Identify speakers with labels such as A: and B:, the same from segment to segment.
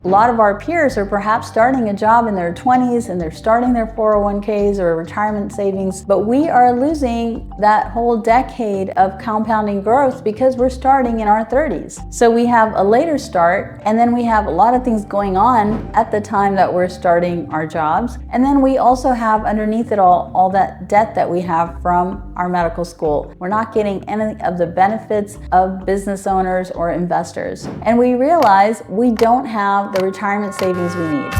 A: A lot of our peers are perhaps starting a job in their 20s and they're starting their 401ks or retirement savings, but we are losing that whole decade of compounding growth because we're starting in our 30s. So we have a later start, and then we have a lot of things going on at the time that we're starting our jobs. And then we also have underneath it all that debt that we have from our medical school. We're not getting any of the benefits of business owners or investors. And we realize we don't have the retirement savings we need.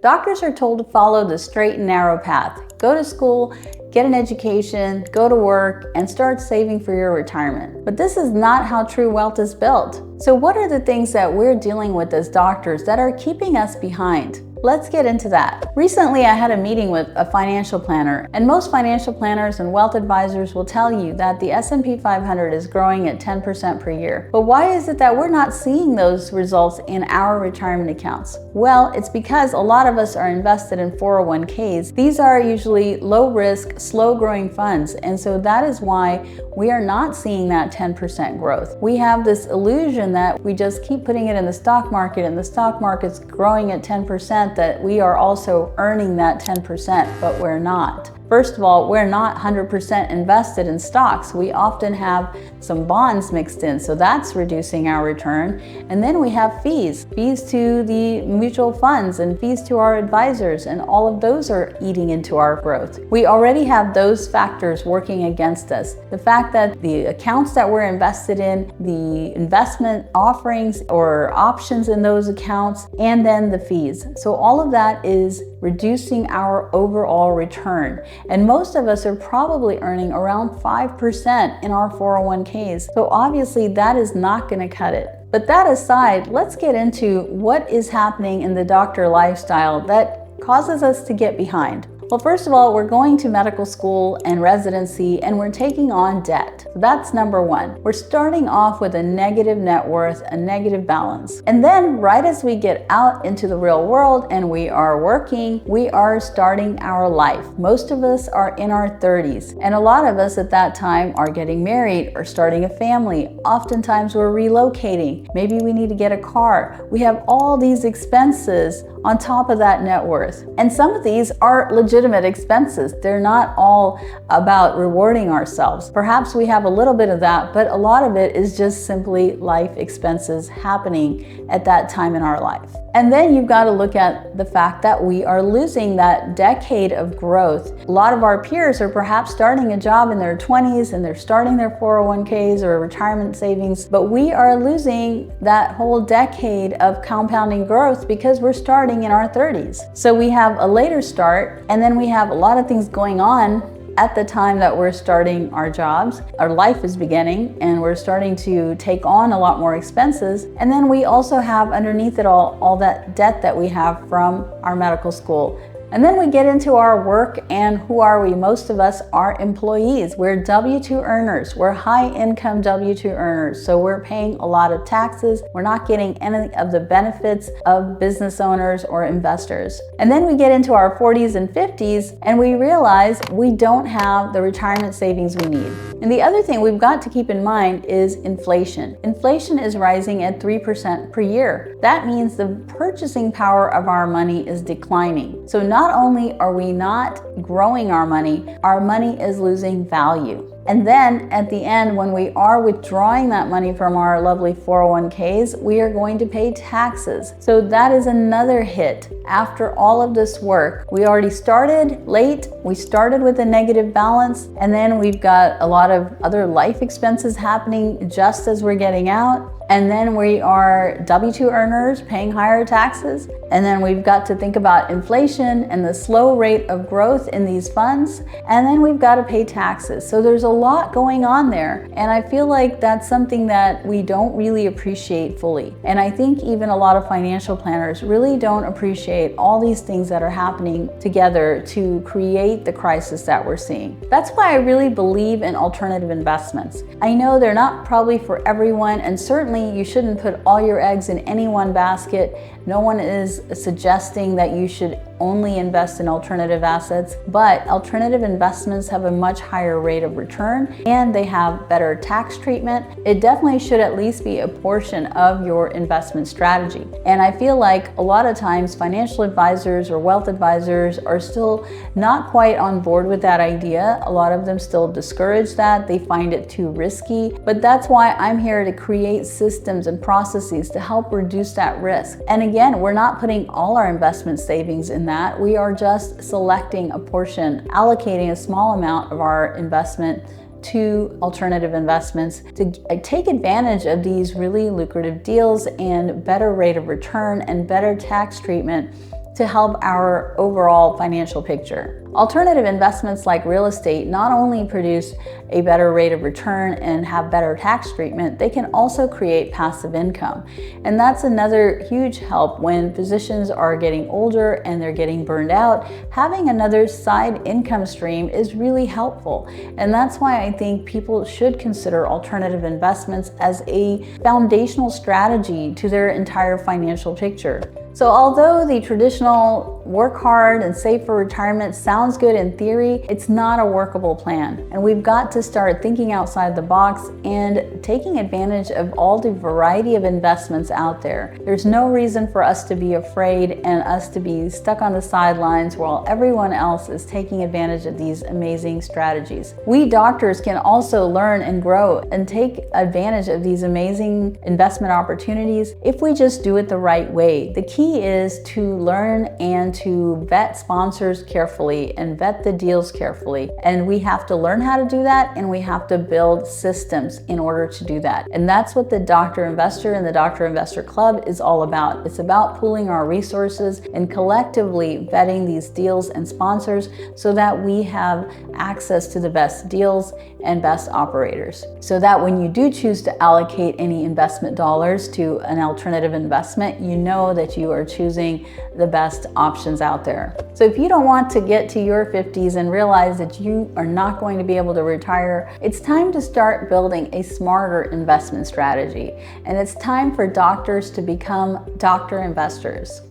A: Doctors are told to follow the straight and narrow path. Go to school, get an education, go to work, and start saving for your retirement. But this is not how true wealth is built. So what are the things that we're dealing with as doctors that are keeping us behind? Let's get into that. Recently, I had a meeting with a financial planner, and most financial planners and wealth advisors will tell you that the S&P 500 is growing at 10% per year. But why is it that we're not seeing those results in our retirement accounts? Well, it's because a lot of us are invested in 401ks. These are usually low risk, slow growing funds, and so that is why we are not seeing that 10% growth. We have this illusion that we just keep putting it in the stock market and the stock market's growing at 10%, that we are also earning that 10%, but we're not. First of all, we're not 100% invested in stocks. We often have some bonds mixed in, so that's reducing our return. And then we have fees to the mutual funds and fees to our advisors, and all of those are eating into our growth. We already have those factors working against us. The fact that the accounts that we're invested in, the investment offerings or options in those accounts, and then the fees. So all of that is reducing our overall return. And most of us are probably earning around 5% in our 401ks. So obviously that is not going to cut it. But that aside, let's get into what is happening in the doctor lifestyle that causes us to get behind. Well, first of all, we're going to medical school and residency, and we're taking on debt. So that's number one. We're starting off with a negative net worth, a negative balance. And then right as we get out into the real world and we are working, we are starting our life. Most of us are in our 30s, and a lot of us at that time are getting married or starting a family. Oftentimes we're relocating. Maybe we need to get a car. We have all these expenses on top of that net worth. And some of these are legitimate expenses. They're not all about rewarding ourselves. Perhaps we have a little bit of that, but a lot of it is just simply life expenses happening at that time in our life. And then you've got to look at the fact that we are losing that decade of growth. A lot of our peers are perhaps starting a job in their 20s and they're starting their 401ks or retirement savings, but we are losing that whole decade of compounding growth because we're starting in our 30s. So we have a later start, and then we have a lot of things going on at the time that we're starting our jobs. Our life is beginning and we're starting to take on a lot more expenses. And then we also have underneath it all that debt that we have from our medical school. And then we get into our work, and who are we? Most of us are employees. We're W-2 earners. We're high-income W-2 earners. So we're paying a lot of taxes. We're not getting any of the benefits of business owners or investors. And then we get into our 40s and 50s, and we realize we don't have the retirement savings we need. And the other thing we've got to keep in mind is inflation. Inflation is rising at 3% per year. That means the purchasing power of our money is declining. So not only are we not growing our money is losing value. And then at the end, when we are withdrawing that money from our lovely 401ks, we are going to pay taxes. So that is another hit. After all of this work, we already started late, we started with a negative balance, and then we've got a lot of other life expenses happening just as we're getting out. And then we are W-2 earners paying higher taxes. And then we've got to think about inflation and the slow rate of growth in these funds. And then we've got to pay taxes. So there's a lot going on there. And I feel like that's something that we don't really appreciate fully. And I think even a lot of financial planners really don't appreciate all these things that are happening together to create the crisis that we're seeing. That's why I really believe in alternative investments. I know they're not probably for everyone, and certainly you shouldn't put all your eggs in any one basket. No one is suggesting that you should only invest in alternative assets, but alternative investments have a much higher rate of return and they have better tax treatment. It definitely should at least be a portion of your investment strategy. And I feel like a lot of times financial advisors or wealth advisors are still not quite on board with that idea. A lot of them still discourage that. They find it too risky. But that's why I'm here to create systems and processes to help reduce that risk. And again, we're not putting all our investment savings in that. We are just selecting a portion, allocating a small amount of our investment to alternative investments to take advantage of these really lucrative deals and better rate of return and better tax treatment to help our overall financial picture. Alternative investments like real estate not only produce a better rate of return and have better tax treatment, they can also create passive income. And that's another huge help when physicians are getting older and they're getting burned out. Having another side income stream is really helpful. And that's why I think people should consider alternative investments as a foundational strategy to their entire financial picture. So although the traditional work hard and save for retirement sounds good in theory, it's not a workable plan. And we've got to start thinking outside the box and taking advantage of all the variety of investments out there. There's no reason for us to be afraid and us to be stuck on the sidelines while everyone else is taking advantage of these amazing strategies. We doctors can also learn and grow and take advantage of these amazing investment opportunities if we just do it the right way. The key is to learn and to vet sponsors carefully and vet the deals carefully. And we have to learn how to do that, and we have to build systems in order to do that. And that's what the Dr. Investor and the Dr. Investor Club is all about. It's about pooling our resources and collectively vetting these deals and sponsors so that we have access to the best deals and best operators. So that when you do choose to allocate any investment dollars to an alternative investment, you know that you are choosing the best options out there. So if you don't want to get to your 50s and realize that you are not going to be able to retire, it's time to start building a smarter investment strategy. And it's time for doctors to become doctor investors.